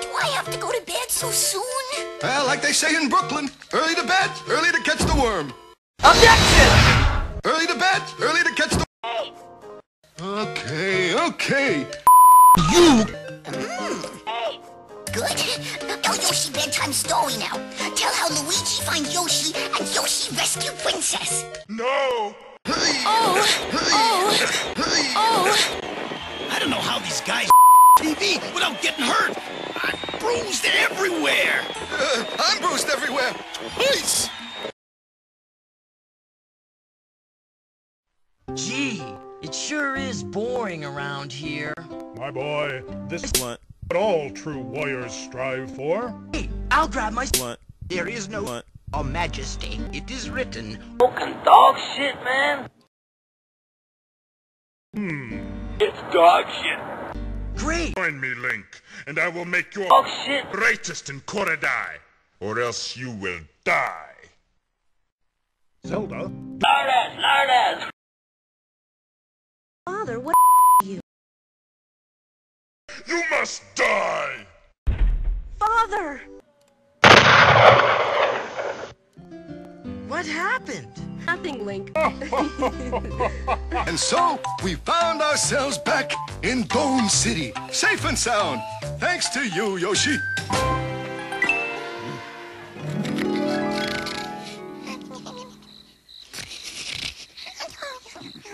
Do I have to go to bed so soon? Well, like they say in Brooklyn, early to bed, early to catch the worm. Objection! Early to bed, early to catch the... Hey. Okay. You! Hey. Good. Now Yoshi bedtime story now. Tell how Luigi finds Yoshi and Yoshi rescue Princess. No! I don't know how these guys TV without getting hurt. I'm bruised everywhere. I'm bruised everywhere. Twice! Gee, it sure is boring around here. My boy, this is what all true warriors strive for. Hey, I'll grab my... There is no a majesty. It is written. Fucking dog shit, man. It's dog shit. Great! Join me, Link, and I will make you Dog shit. greatest in Korodai, or else you will die. Zelda? Lard ass. Father, what you? You must die! Father! What happened? Nothing, Link. And so, we found ourselves back in Dome City, safe and sound, thanks to you, Yoshi.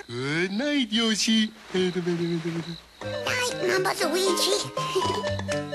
Good night, Yoshi. Night, Mama Luigi.